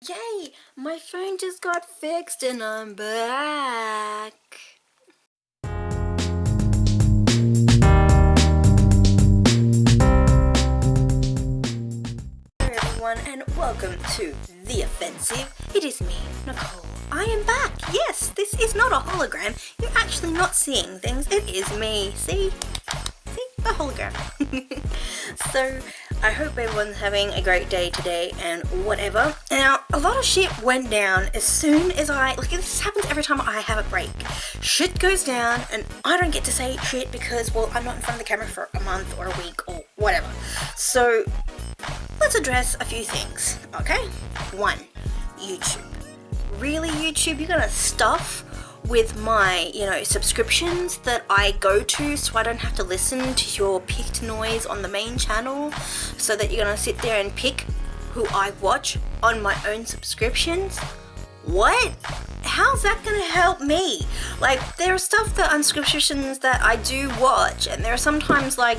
Yay! My phone just got fixed and I'm back. Hello everyone and welcome to The Offensive. It is me, Nicole. I am back. Yes, this is not a hologram. You're actually not seeing things. It is me. See? The hologram. So I hope everyone's having a great day today and whatever. Now, a lot of shit went down as soon as this happens every time I have a break. Shit goes down and I don't get to say shit because, well, I'm not in front of the camera for a month or a week or whatever. So let's address a few things, okay? 1, YouTube. Really, YouTube? You're gonna stuff with my, subscriptions that I go to so I don't have to listen to your picked noise on the main channel, so that you're gonna sit there and pick who I watch on my own subscriptions? What? How's that gonna help me? Like, there are stuff that unsubscriptions that I do watch, and there are sometimes I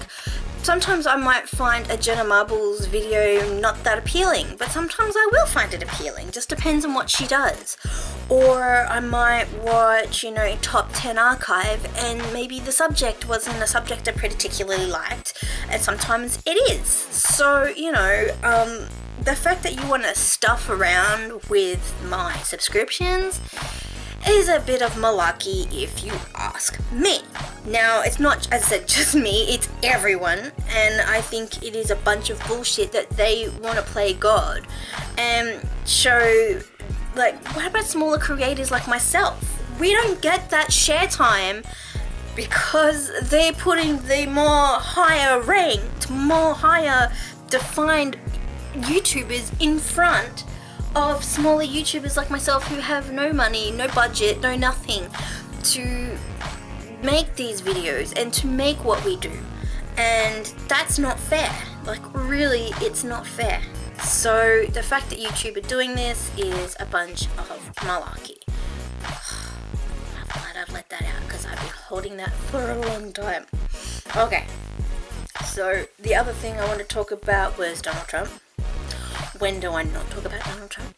might find a Jenna Marbles video not that appealing, but sometimes I will find it appealing. Just depends on what she does. Or I might watch, top 10 archive, and maybe the subject wasn't a subject I particularly liked, and sometimes it is. So, the fact that you want to stuff around with my subscriptions is a bit of malarkey if you ask me. Now, it's not, as I said, just me, it's everyone, and I think it is a bunch of bullshit that they want to play God and show, what about smaller creators like myself? We don't get that share time because they're putting the more higher ranked, more higher defined YouTubers in front of smaller YouTubers like myself who have no money, no budget, no nothing to make these videos and to make what we do. And that's not fair. Really, it's not fair. So the fact that YouTube are doing this is a bunch of malarkey. I'm glad I've let that out because I've been holding that for a long time. Okay, so the other thing I want to talk about was Donald Trump. When do I not talk about Donald Trump?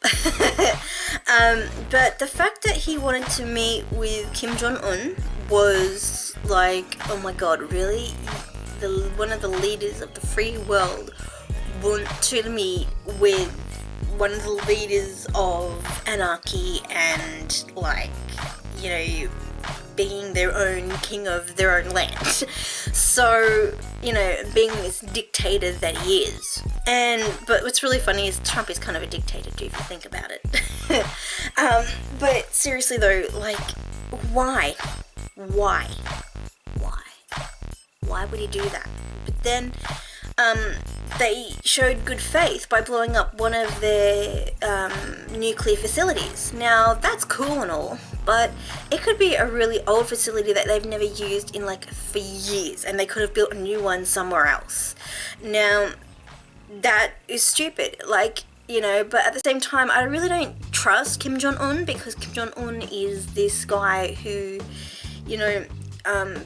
But the fact that he wanted to meet with Kim Jong-un was oh my god, really? One of the leaders of the free world want to meet with one of the leaders of anarchy and, being their own king of their own land. So, being this dictator that he is. But what's really funny is Trump is kind of a dictator too, if you think about it. But seriously though, why? Why would he do that? But then, they showed good faith by blowing up one of their nuclear facilities. Now, that's cool and all, but it could be a really old facility that they've never used in for years, and they could have built a new one somewhere else. Now, that is stupid, but at the same time, I really don't trust Kim Jong-un, because Kim Jong-un is this guy who,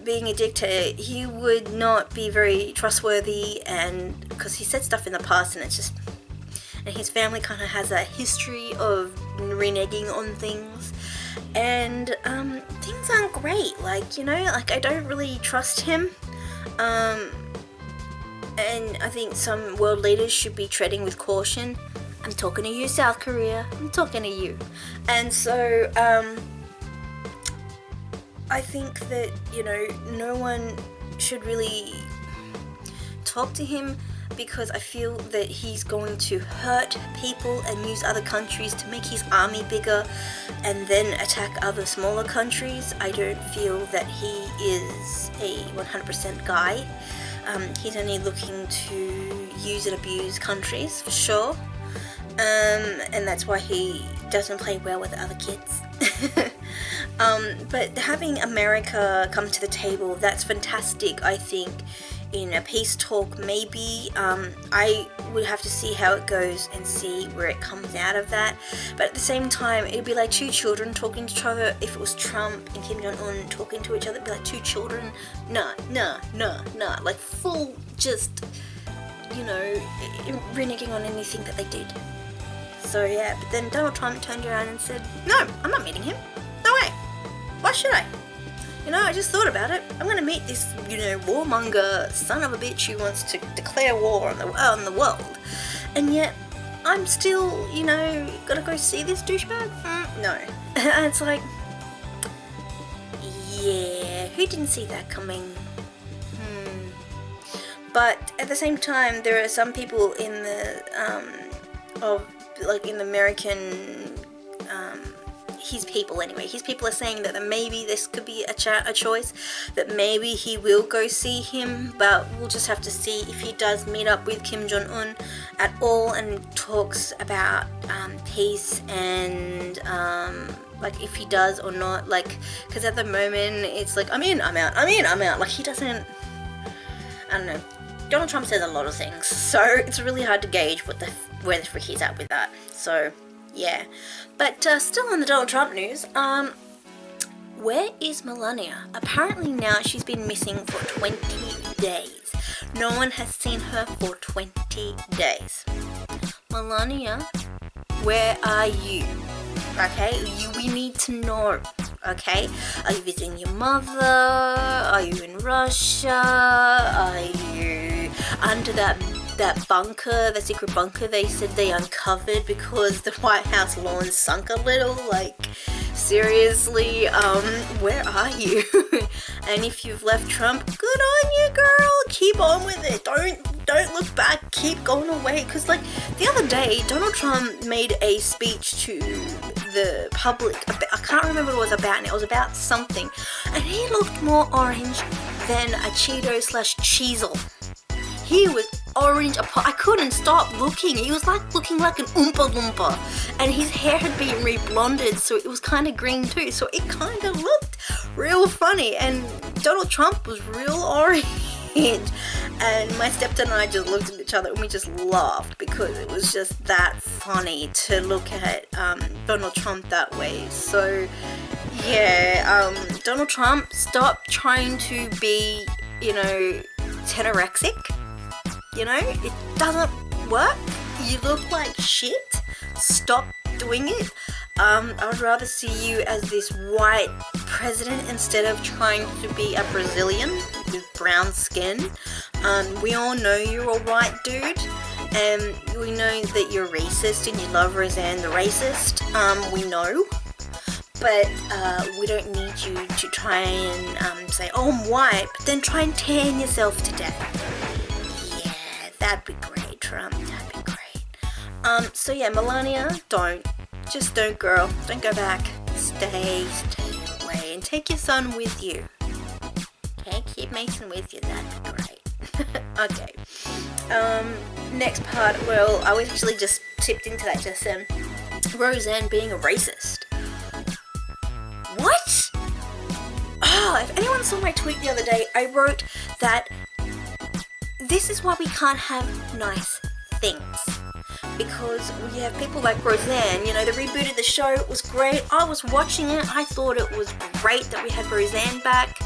being a dictator, he would not be very trustworthy, and because he said stuff in the past, and and his family kind of has a history of reneging on things, and things aren't great. I don't really trust him, and I think some world leaders should be treading with caution. I'm talking to you, South Korea. I'm talking to you. And so, I think that, no one should really talk to him, because I feel that he's going to hurt people and use other countries to make his army bigger and then attack other smaller countries. I don't feel that he is a 100% guy. He's only looking to use and abuse countries, for sure. And that's why he doesn't play well with other kids. But having America come to the table, that's fantastic, I think. In a peace talk, maybe. I would have to see how it goes and see where it comes out of that. But at the same time, it'd be like two children talking to each other. If it was Trump and Kim Jong-un talking to each other, it'd be like two children. Nah. Full just, reneging on anything that they did. So yeah, but then Donald Trump turned around and said, no, I'm not meeting him. No way. Why should I? You know, I just thought about it. I'm gonna meet this, you know, warmonger son of a bitch who wants to declare war on the world. And yet, I'm still, you know, gotta go see this douchebag? No. And it's like, yeah, who didn't see that coming? But at the same time, there are some people in the, in the American, his people are saying that maybe this could be a choice, that maybe he will go see him, but we'll just have to see if he does meet up with Kim Jong-un at all and talks about peace and like if he does or not, like, because at the moment it's like I'm in, I'm out, I'm in, I'm out, like he doesn't, I don't know. Donald Trump says a lot of things, so it's really hard to gauge where the frick he's at with that. So yeah, but still on the Donald Trump news, where is Melania? Apparently now she's been missing for 20 days. No one has seen her for 20 days. Melania, where are you? Okay, we need to know. Okay, are you visiting your mother? Are you in Russia? Are you under that bunker, the secret bunker they said they uncovered because the White House lawn sunk a little? Like, seriously, where are you? And if you've left Trump, good on you, girl. Keep on with it. Don't look back. Keep going away. Because, like, the other day, Donald Trump made a speech to the public. I can't remember what it was about, and it was about something. And he looked more orange than a Cheeto/Cheezel. He was orange. I couldn't stop looking. He was like looking like an Oompa Loompa. And his hair had been reblonded, so it was kind of green too. So it kind of looked real funny. And Donald Trump was real orange. And my stepdad and I just looked at each other and we just laughed because it was just that funny to look at Donald Trump that way. So yeah, Donald Trump, stop trying to be, you know, tenorexic. You know, it doesn't work. You look like shit. Stop doing it. I would rather see you as this white president instead of trying to be a Brazilian with brown skin. We all know you're a white dude, and we know that you're racist and you love Roseanne the racist. We know. But we don't need you to try and say, oh, I'm white, but then try and tan yourself to death. Yeah, that'd be great, Trump. That'd be great. So yeah, Melania, don't. Just don't, girl. Don't go back. Stay away. And take your son with you. Okay, keep Mason with you. That'd be great. Okay. Next part. Well, I was actually just tipped into that just then. Roseanne being a racist. What? Oh, if anyone saw my tweet the other day, I wrote that this is why we can't have nice things. Because we have people like Roseanne, you know, they rebooted the show, it was great, I was watching it, I thought it was great that we had Roseanne back,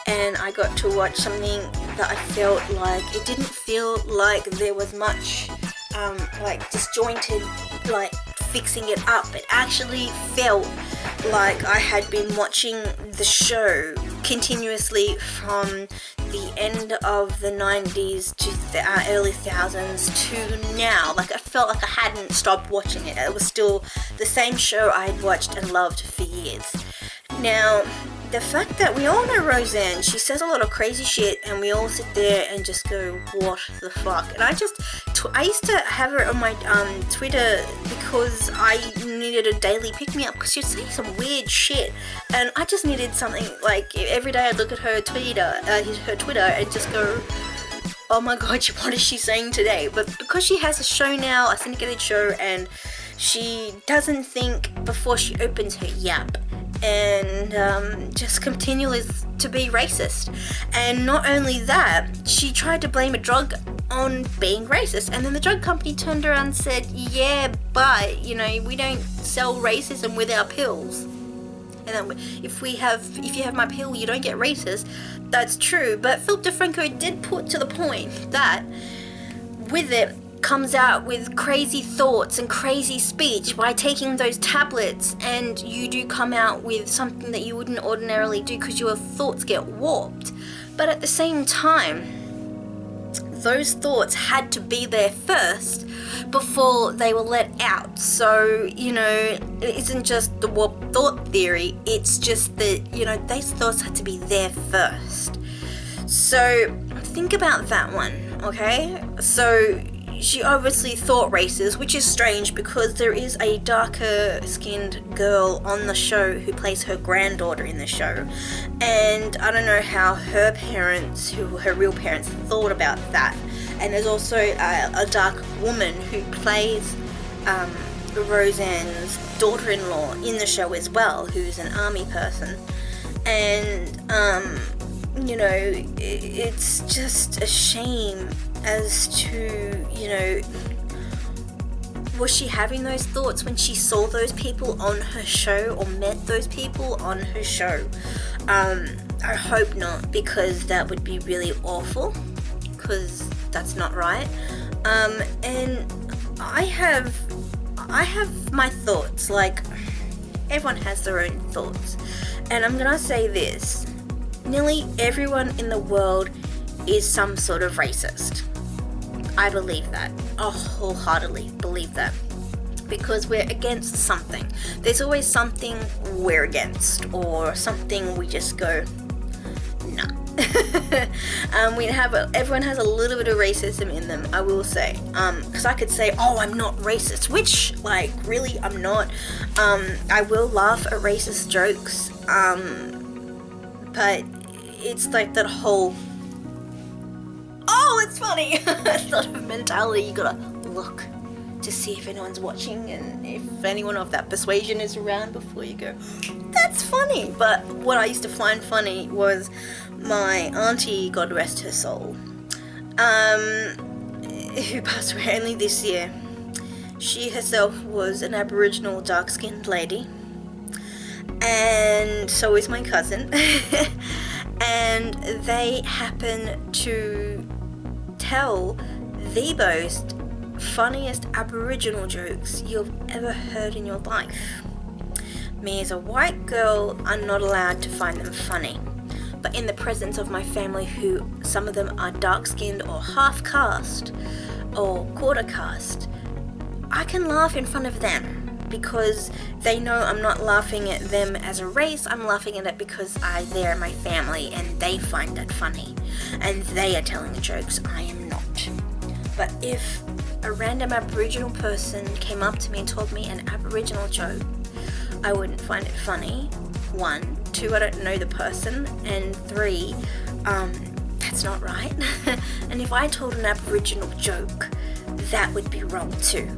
and I got to watch something that I felt like, it didn't feel like there was much, like, disjointed, like, fixing it up. It actually felt like I had been watching the show continuously from the end of the 90s to the early 2000s to now. Like, I felt like I hadn't stopped watching it. It was still the same show I had watched and loved for years. Now, the fact that we all know Roseanne, she says a lot of crazy shit, and we all sit there and just go, what the fuck? And I used to have her on my Twitter because I needed a daily pick-me-up because she'd say some weird shit, and I just needed something, like, every day I'd look at her Twitter and just go, oh my god, what is she saying today? But because she has a show now, a syndicated show, and she doesn't think before she opens her yap, and just continues to be racist. And not only that, she tried to blame a drug on being racist, and then the drug company turned around and said, yeah, but, you know, we don't sell racism with our pills. And then if you have my pill, you don't get racist. That's true, but Philip DeFranco did put to the point that with it, comes out with crazy thoughts and crazy speech by taking those tablets, and you do come out with something that you wouldn't ordinarily do because your thoughts get warped. But at the same time, those thoughts had to be there first before they were let out. So, you know, it isn't just the warped thought theory, it's just that, you know, those thoughts had to be there first. So think about that one, okay? So she obviously thought racist, which is strange because there is a darker skinned girl on the show who plays her granddaughter in the show, and I don't know how her parents, who her real parents, thought about that. And there's also a dark woman who plays Roseanne's daughter-in-law in the show as well, who's an army person. And you know, it's just a shame as to, you know, was she having those thoughts when she saw those people on her show or met those people on her show? I hope not, because that would be really awful, because that's not right. And I have my thoughts, like everyone has their own thoughts, and I'm gonna say this: nearly everyone in the world is some sort of racist. I believe that. I wholeheartedly believe that. Because we're against something. There's always something we're against, or something we just go, nah. Everyone has a little bit of racism in them, I will say. Because I could say, oh, I'm not racist, which, like, really, I'm not. I will laugh at racist jokes, but it's like that whole, oh, it's funny sort of mentality. You gotta look to see if anyone's watching and if anyone of that persuasion is around before you go, that's funny. But what I used to find funny was my auntie, God rest her soul, who passed away only this year. She herself was an Aboriginal dark-skinned lady, and so is my cousin. And they happen to tell the most funniest Aboriginal jokes you've ever heard in your life. Me as a white girl, I'm not allowed to find them funny, but in the presence of my family, who some of them are dark-skinned or half-caste or quarter-caste, I can laugh in front of them, because they know I'm not laughing at them as a race. I'm laughing at it because they're my family and they find it funny and they are telling the jokes. I am not. But if a random Aboriginal person came up to me and told me an Aboriginal joke, I wouldn't find it funny. 1, 2, I don't know the person, and 3, that's not right. And if I told an Aboriginal joke, that would be wrong too,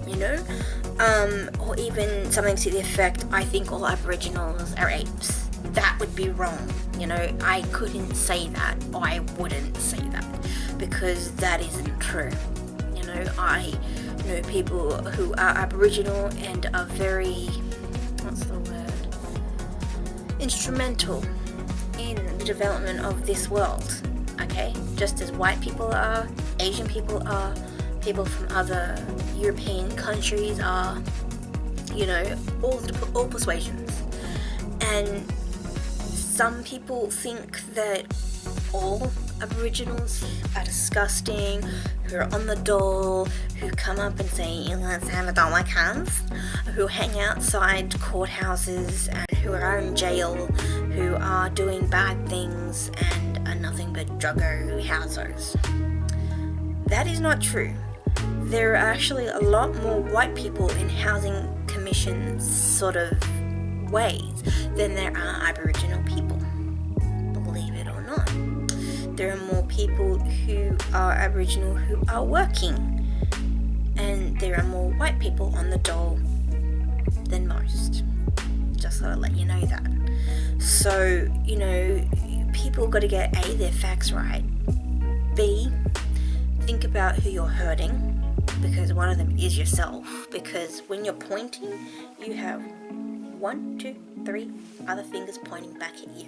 you know? Or even something to the effect, I think all Aboriginals are apes. That would be wrong, you know? I couldn't say that, or I wouldn't say that, because that isn't true. You know, I know people who are Aboriginal and are very, what's the word? Instrumental in the development of this world, okay? Just as white people are, Asian people are, people from other European countries are, you know, all persuasions. And some people think that all Aboriginals are disgusting, who are on the dole, who come up and say, let's have a dollar cans, who hang outside courthouses and who are in jail, who are doing bad things and are nothing but druggo houses. That is not true. There are actually a lot more white people in housing commission sort of ways than there are Aboriginal people. Believe it or not. There are more people who are Aboriginal who are working, and there are more white people on the dole than most. Just thought I'd let you know that. So, you know, people got to get A, their facts right, B, think about who you're hurting, because one of them is yourself. Because when you're pointing, you have 1, 2, 3 other fingers pointing back at you.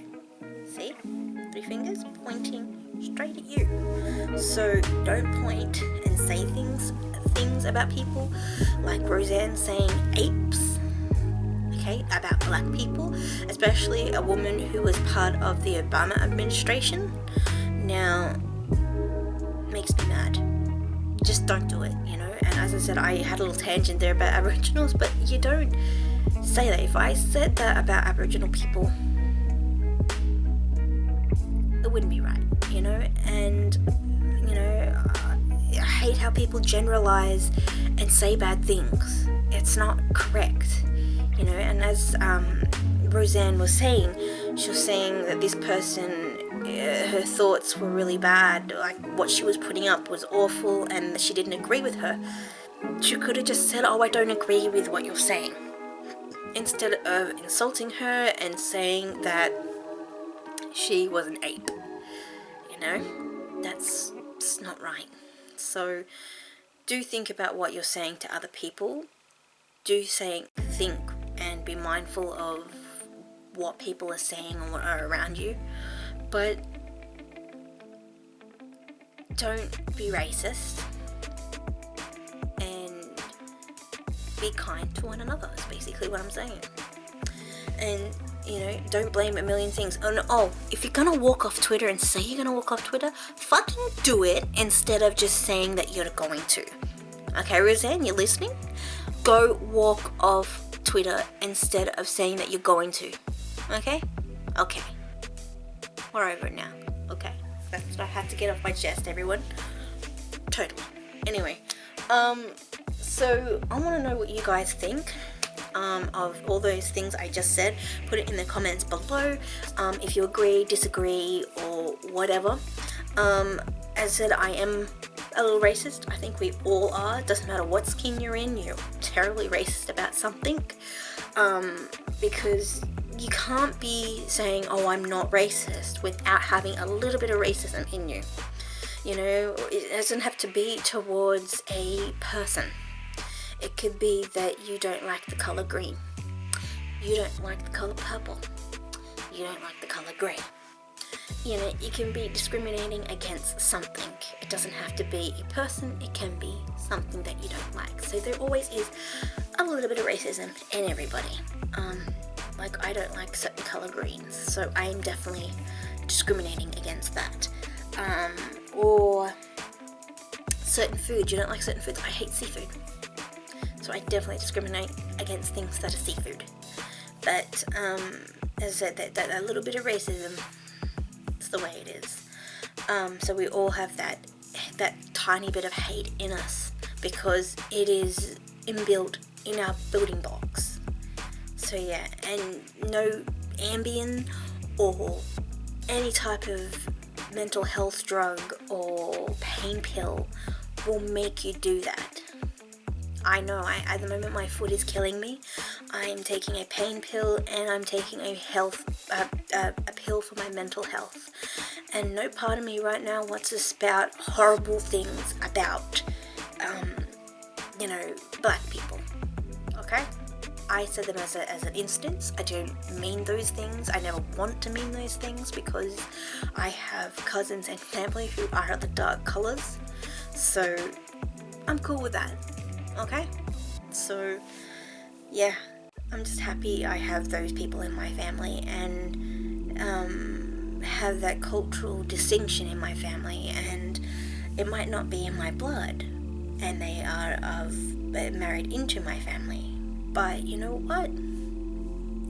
See? 3 fingers pointing straight at you. So don't point and say things about people like Roseanne saying apes, okay, about black people, especially a woman who was part of the Obama administration. Now, makes me mad. Just don't do it, you know. And as I said, I had a little tangent there about Aboriginals, but you don't say that. If I said that about Aboriginal people, it wouldn't be right, you know. And you know, I hate how people generalize and say bad things. It's not correct, you know. And as Roseanne was saying, she was saying that this person, her thoughts were really bad, like what she was putting up was awful, and she didn't agree with her. She could have just said, oh, I don't agree with what you're saying, instead of insulting her and saying that she was an ape. You know, that's not right. So do think about what you're saying to other people. Do think and be mindful of what people are saying and what are around you. But don't be racist, and be kind to one another is basically what I'm saying. And you know, don't blame a million things. Oh, if you're gonna walk off Twitter and say you're gonna walk off Twitter, fucking do it instead of just saying that you're going to. Okay, Roseanne, you're listening? Go walk off Twitter instead of saying that you're going to. Okay? Okay. We're over it now. Okay. That's what I had to get off my chest, everyone. Totally. Anyway, so I want to know what you guys think of all those things I just said. Put it in the comments below, if you agree, disagree, or whatever. As I said, I am a little racist. I think we all are. Doesn't matter what skin you're in, you're terribly racist about something, because you can't be saying, oh, I'm not racist, without having a little bit of racism in you. You know, it doesn't have to be towards a person. It could be that you don't like the color green. You don't like the color purple. You don't like the color grey. You know, you can be discriminating against something. It doesn't have to be a person. It can be something that you don't like. So there always is a little bit of racism in everybody. Like, I don't like certain color greens, so I am definitely discriminating against that. Or certain food. You don't like certain foods. I hate seafood. So I definitely discriminate against things that are seafood. But as I said, that little bit of racism, it's the way it is. So we all have that tiny bit of hate in us, because it is inbuilt in our building blocks. So yeah, and no Ambien or any type of mental health drug or pain pill will make you do that. I know, at the moment my foot is killing me. I'm taking a pain pill, and I'm taking a pill for my mental health. And no part of me right now wants to spout horrible things about, you know, black people. Okay? I said them as an instance. I don't mean those things. I never want to mean those things, because I have cousins and family who are the dark colors. So I'm cool with that. Okay? So yeah, I'm just happy I have those people in my family, and have that cultural distinction in my family. And it might not be in my blood, and they are married into my family. But you know what?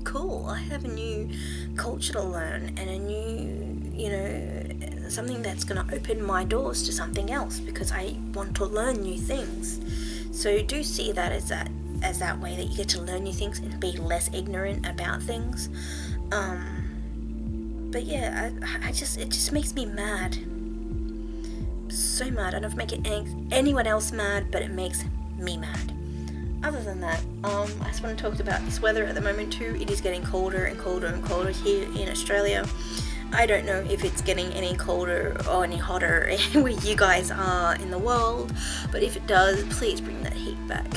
Cool. I have a new culture to learn, and a new, you know, something that's going to open my doors to something else, because I want to learn new things. So do see that as that way that you get to learn new things and be less ignorant about things. But yeah, it just makes me mad. So mad. I don't know if it makes anyone else mad, but it makes me mad. Other than that, I just want to talk about this weather at the moment too. It is getting colder and colder and colder here in Australia. I don't know if it's getting any colder or any hotter where you guys are in the world, but if it does, please bring that heat back.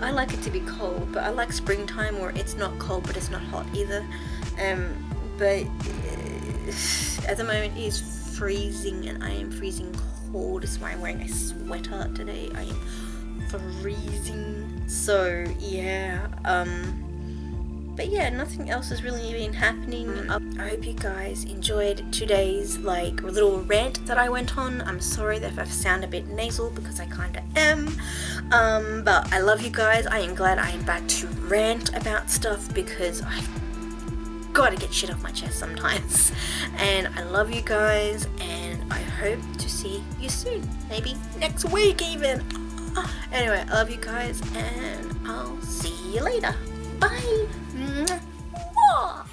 I like it to be cold, but I like springtime where it's not cold but it's not hot either. But at the moment it is freezing, and I am freezing cold. This is why I'm wearing a sweater today. I am freezing. So yeah, but yeah, nothing else has really been happening. I hope you guys enjoyed today's like little rant that I went on. I'm sorry that if I sound a bit nasal, because I kinda am. But I love you guys. I am glad I am back to rant about stuff, because I've gotta get shit off my chest sometimes. And I love you guys, and I hope to see you soon. Maybe next week even. Anyway, I love you guys, and I'll see you later. Bye. Mwah.